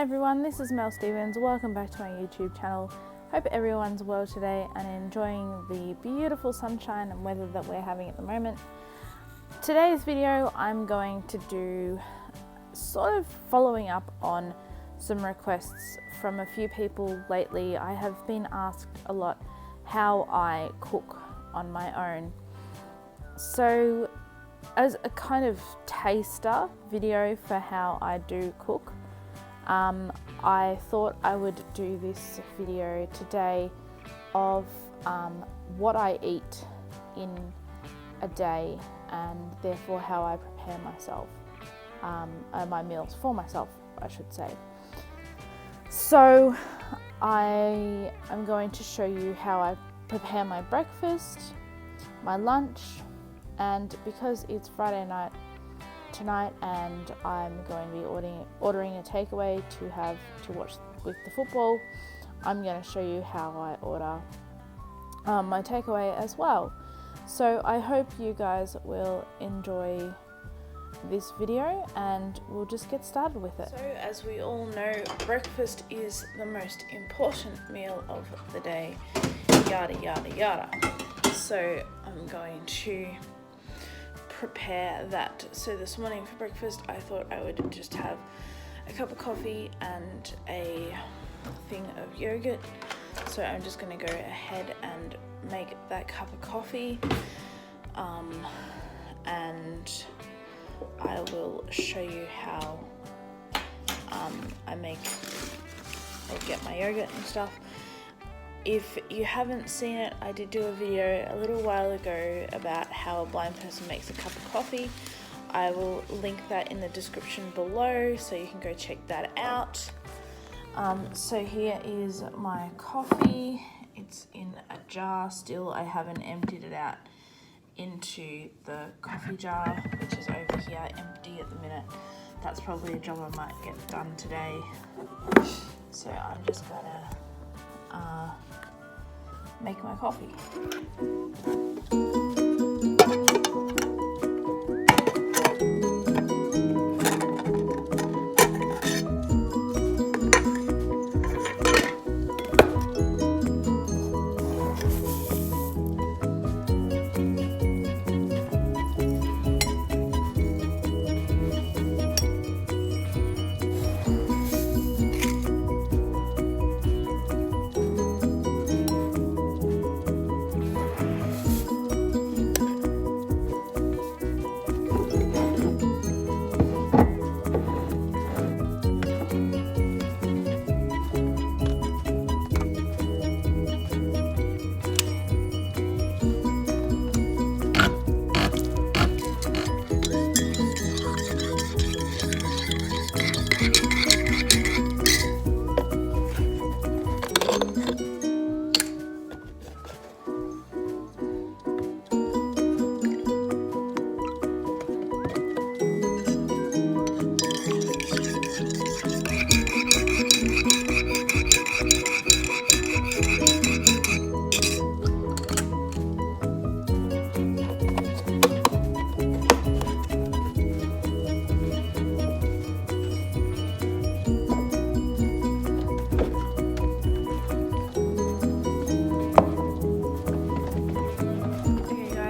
everyone, this is Mel Stevens. Welcome back to my YouTube channel. Hope everyone's well today and enjoying the beautiful sunshine and weather that we're having at the moment. Today's video I'm going to do sort of following up on some requests from a few people lately. I have been asked a lot how I cook on my own. So as a kind of taster video for how I do cook, I thought I would do this video today of what I eat in a day and therefore how I prepare myself, my meals for myself, I should say. So I am going to show you how I prepare my breakfast, my lunch, and because it's Friday night tonight and I'm going to be ordering a takeaway to have to watch with the football, I'm going to show you how I order my takeaway as well. So I hope you guys will enjoy this video and we'll just get started with it. So as we all know, breakfast is the most important meal of the day, yada yada yada. So I'm going to prepare that. So this morning for breakfast I thought I would just have a cup of coffee and a thing of yogurt. So I'm just going to go ahead and make that cup of coffee, and I will show you how I get my yogurt and stuff. If you haven't seen it, I did do a video a little while ago about how a blind person makes a cup of coffee. I will link that in the description below so you can go check that out. So here is my coffee. It's in a jar still. I haven't emptied it out into the coffee jar, which is over here empty at the minute. That's probably a job I might get done today. So I'm just gonna make my coffee.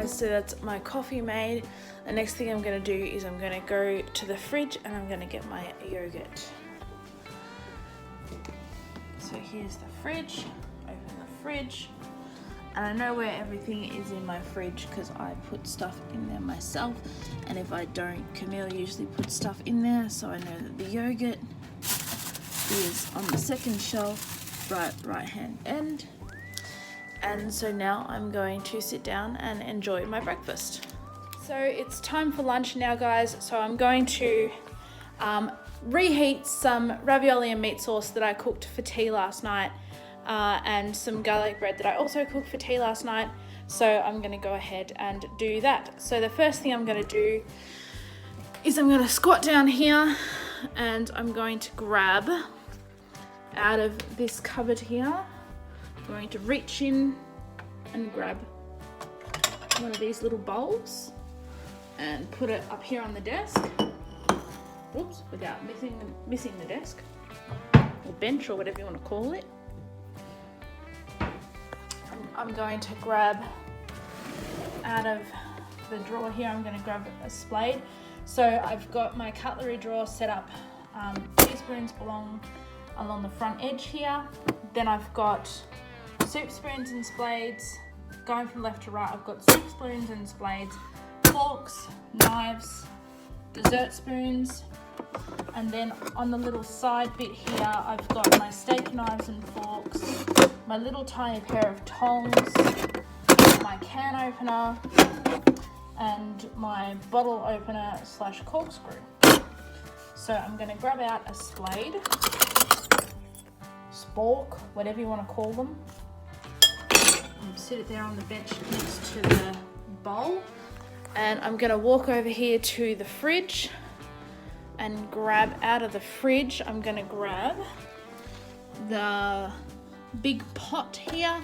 So that's my coffee made. The next thing I'm going to do is I'm going to go to the fridge and I'm going to get my yogurt. So here's the fridge. Open the fridge. And I know where everything is in my fridge because I put stuff in there myself. And if I don't, Camille usually puts stuff in there. So I know that the yogurt is on the second shelf, right hand end. And so now I'm going to sit down and enjoy my breakfast. So it's time for lunch now, guys. So I'm going to reheat some ravioli and meat sauce that I cooked for tea last night, and some garlic bread that I also cooked for tea last night. So I'm going to go ahead and do that. So the first thing I'm going to do is I'm going to squat down here and I'm going to grab out of this cupboard here. I'm going to reach in and grab one of these little bowls and put it up here on the desk. Oops, without missing the desk. or bench or whatever you want to call it. I'm going to grab out of the drawer here, I'm going to grab a spade. So I've got my cutlery drawer set up. Teaspoons belong along the front edge here. Then I've got soup spoons and spades. Going from left to right, I've got soup spoons and spades, forks, knives, dessert spoons, and then on the little side bit here, I've got my steak knives and forks, my little tiny pair of tongs, my can opener, and my bottle opener / corkscrew. So I'm going to grab out a spade, spork, whatever you want to call them, and sit it there on the bench next to the bowl. And I'm going to walk over here to the fridge and grab out of the fridge, I'm going to grab the big pot here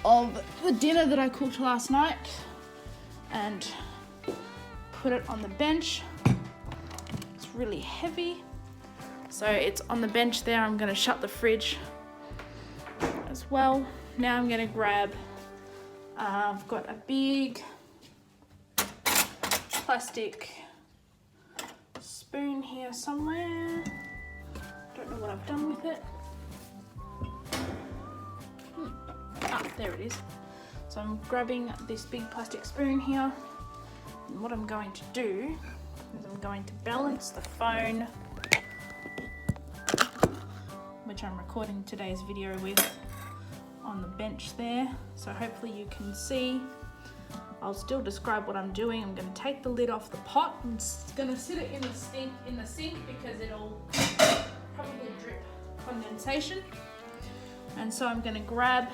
of the dinner that I cooked last night and put it on the bench. It's really heavy, so it's on the bench there. I'm going to shut the fridge as well. Now I'm going to grab, I've got a big plastic spoon here somewhere. Don't know what I've done with it. There it is. So I'm grabbing this big plastic spoon here, and what I'm going to do is I'm going to balance the phone, which I'm recording today's video with, on the bench there. So hopefully you can see. I'll still describe what I'm doing. I'm going to take the lid off the pot. I'm going to sit it in the sink because it'll probably drip condensation. And so I'm going to grab,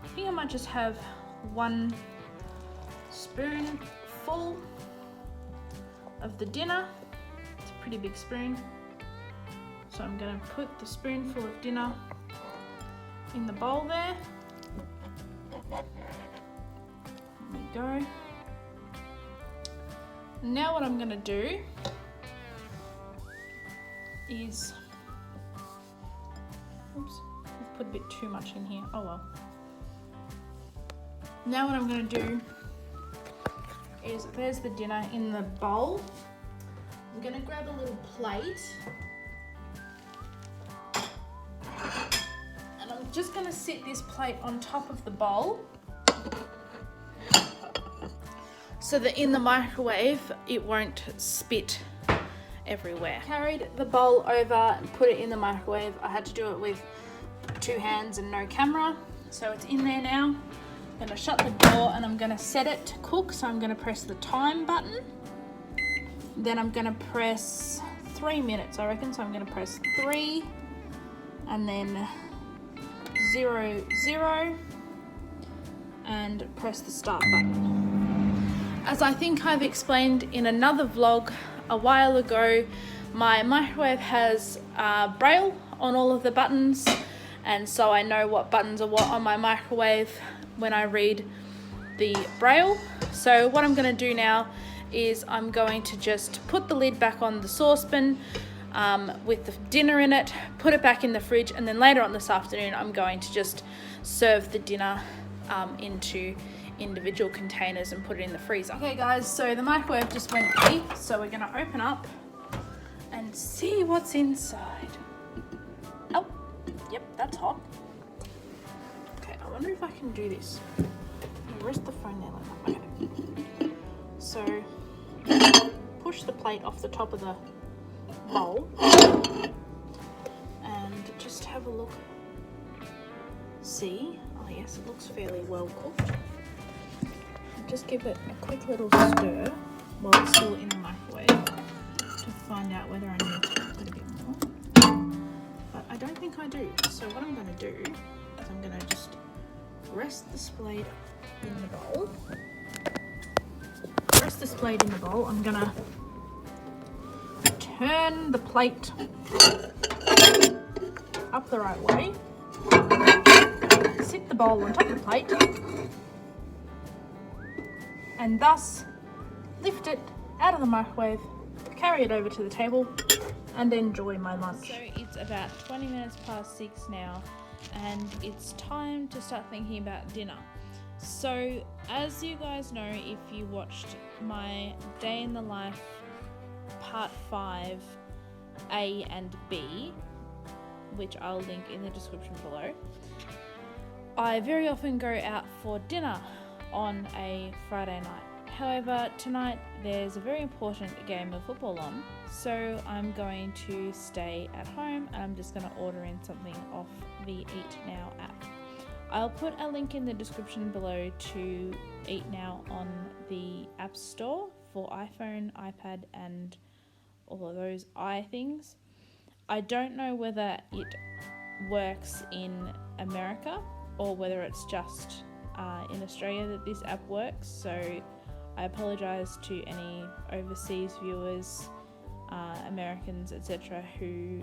I think I might just have 1 spoonful of the dinner. It's a pretty big spoon. So I'm going to put the spoonful of dinner in the bowl there. There we go. Now what I'm going to do is, oops, I've put a bit too much in here. Oh well. Now what I'm going to do is, there's the dinner in the bowl. I'm going to grab a little plate and I'm just going to sit this plate on top of the bowl so that in the microwave it won't spit everywhere. Carried the bowl over and put it in the microwave. I had to do it with 2 hands and no camera, so it's in there now. I'm going to shut the door and I'm going to set it to cook. So I'm going to press the time button, then I'm going to press 3 minutes, I reckon. So I'm going to press 3 and then 0 0 and press the start button. As I think I've explained in another vlog a while ago, my microwave has braille on all of the buttons, and so I know what buttons are what on my microwave when I read the braille. So what I'm going to do now is I'm going to just put the lid back on the saucepan with the dinner in it, put it back in the fridge, and then later on this afternoon I'm going to just serve the dinner into individual containers and put it in the freezer. Okay guys, so the microwave just went beep, so we're going to open up and see what's inside. Oh, yep, that's hot. Okay, I wonder if I can do this. I'll rest the phone there like that. Okay. So push the plate off the top of the bowl and just have a look. See? Oh yes, it looks fairly well cooked. Just give it a quick little stir while it's still in the microwave to find out whether I need to cook it a bit more. But I don't think I do. So what I'm going to do is I'm going to just rest the spade in the bowl. Rest the spade in the bowl. I'm going to turn the plate up the right way. Sit the bowl on top of the plate. And thus lift it out of the microwave, carry it over to the table, and enjoy my lunch. So it's about 20 minutes past 6 now, and it's time to start thinking about dinner. So as you guys know, if you watched my day in the life part 5 A and B, which I'll link in the description below, I very often go out for dinner on a Friday night. However, tonight there's a very important game of football on, so I'm going to stay at home and I'm just going to order in something off the Eat Now app. I'll put a link in the description below to Eat Now on the App Store for iPhone, iPad and all of those things. I don't know whether it works in America or whether it's just in Australia that this app works, so I apologise to any overseas viewers, Americans, etc., who,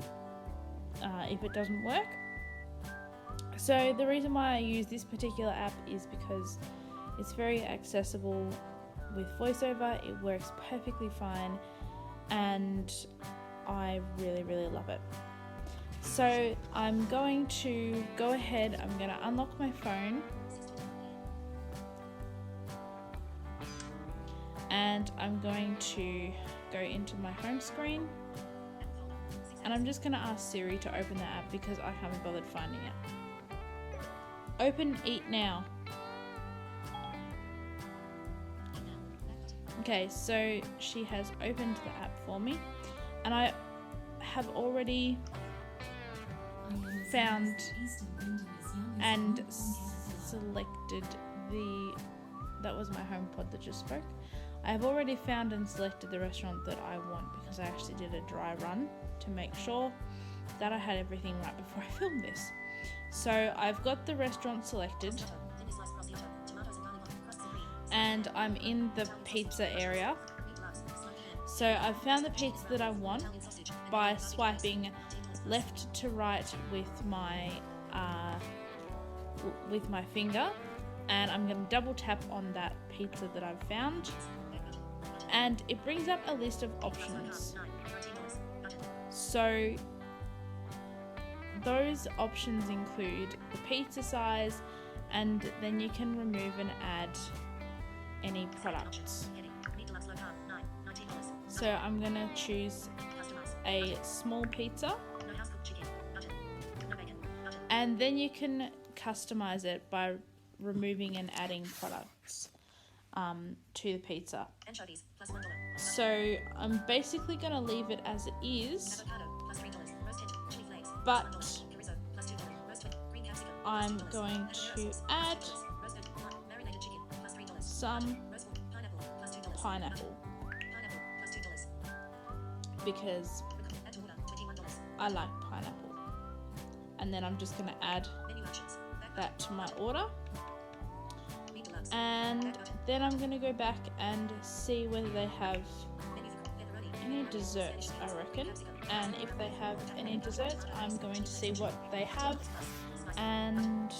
if it doesn't work. So the reason why I use this particular app is because it's very accessible with VoiceOver, it works perfectly fine, and I really, really love it. So I'm going to go ahead, I'm going to unlock my phone, and I'm going to go into my home screen, and I'm just going to ask Siri to open the app because I haven't bothered finding it. Open Eat Now. Okay, so she has opened the app for me, and I have already found and selected that was my HomePod that just spoke. I have already found and selected the restaurant that I want because I actually did a dry run to make sure that I had everything right before I filmed this. So I've got the restaurant selected and I'm in the pizza area. So I've found the pizza that I want by swiping left to right with my finger, and I'm going to double tap on that pizza that I've found, and it brings up a list of options. So those options include the pizza size, and then you can remove and add any products. So I'm going to choose a small pizza, and then you can customize it by removing and adding products to the pizza. So I'm basically going to leave it as it is, but I'm going to add some pineapple because I like pineapple. And then I'm just going to add that to my order, and then I'm going to go back and see whether they have any desserts, I reckon, and if they have any desserts I'm going to see what they have and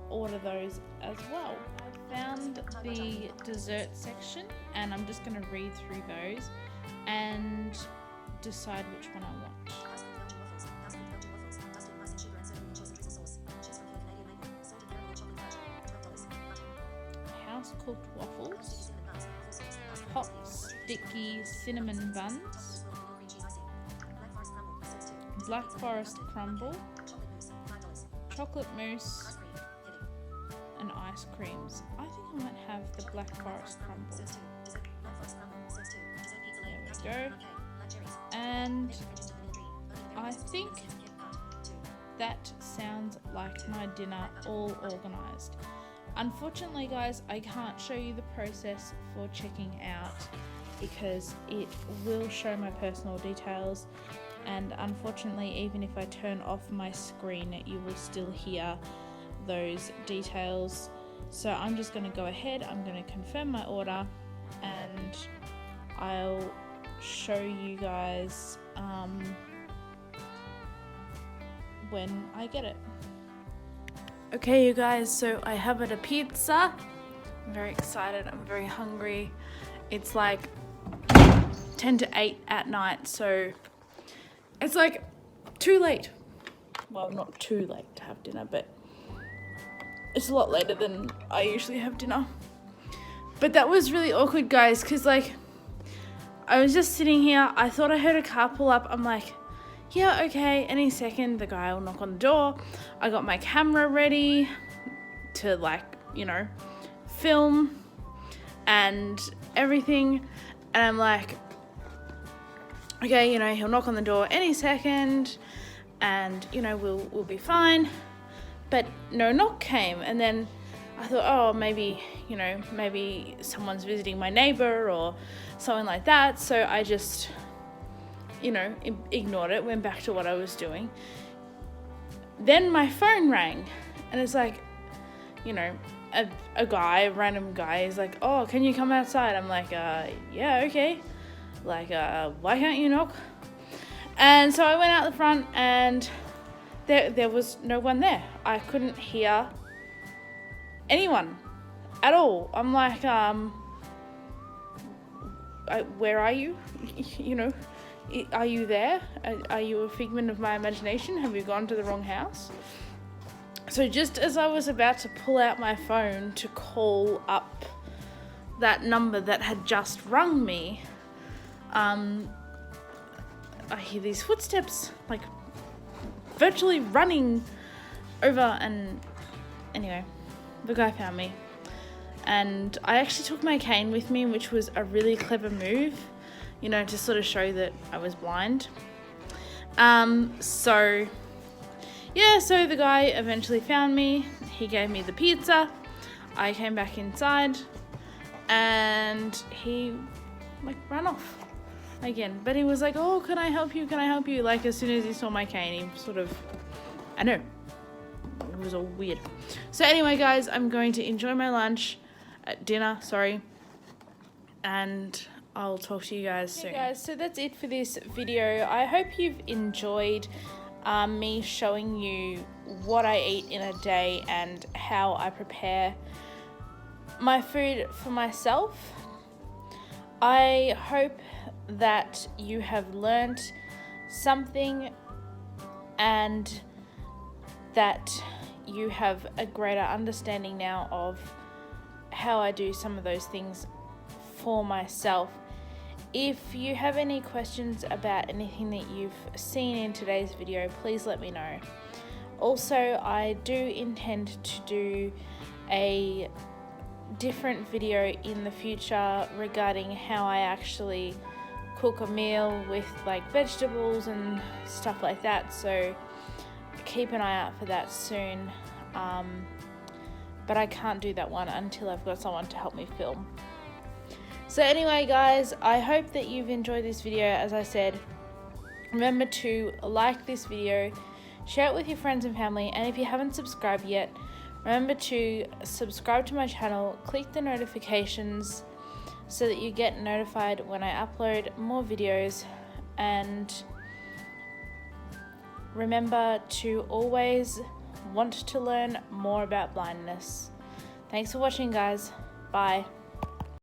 order those as well. I found the dessert section and I'm just going to read through those and decide which one I want. House-cooked waffles, hot sticky cinnamon buns, black forest crumble, chocolate mousse, and ice creams. I think I might have the black forest crumble. There we go. And I think that sounds like my dinner all organised. Unfortunately guys, I can't show you the process for checking out because it will show my personal details, and unfortunately even if I turn off my screen you will still hear those details. So I'm just going to go ahead, I'm going to confirm my order and I'll show you guys when I get it. Okay you guys, so I have it a pizza. I'm very excited, I'm very hungry. It's like 10 to 8 at night, so it's like too late. Well, not too late to have dinner, but it's a lot later than I usually have dinner. But that was really awkward, guys, because like I was just sitting here. I thought I heard a car pull up. I'm like, yeah, okay, any second the guy will knock on the door. I got my camera ready to, like, you know, film and everything. And I'm like, okay, you know, he'll knock on the door any second and, you know, we'll be fine. But no knock came. And then I thought, oh, maybe, you know, maybe someone's visiting my neighbor or something like that. So I just, you know, ignored it, went back to what I was doing. Then my phone rang and it's like, you know, a random guy is like, oh, can you come outside? I'm like, yeah, okay. Like, why can't you knock? And so I went out the front and there was no one there. I couldn't hear anyone at all. I'm like, where are you? You know, are you there? Are you a figment of my imagination? Have you gone to the wrong house? So just as I was about to pull out my phone to call up that number that had just rung me, I hear these footsteps, like virtually running over, and anyway, the guy found me. And I actually took my cane with me, which was a really clever move, you know, to sort of show that I was blind. So the guy eventually found me. He gave me the pizza. I came back inside and he like ran off again. But he was like, oh, can I help you? Can I help you? Like as soon as he saw my cane, he sort of, I know, it was all weird. So anyway, guys, I'm going to enjoy my lunch, dinner, sorry. And I'll talk to you guys soon. Hey guys, so that's it for this video. I hope you've enjoyed me showing you what I eat in a day and how I prepare my food for myself. I hope that you have learnt something and that you have a greater understanding now of how I do some of those things for myself. If you have any questions about anything that you've seen in today's video, please let me know. Also, I do intend to do a different video in the future regarding how I actually cook a meal with like vegetables and stuff like that, so keep an eye out for that soon. But I can't do that one until I've got someone to help me film. So anyway, guys, I hope that you've enjoyed this video. As I said, remember to like this video, share it with your friends and family, and if you haven't subscribed yet, remember to subscribe to my channel, click the notifications so that you get notified when I upload more videos, and remember to always want to learn more about blindness. Thanks for watching, guys. Bye.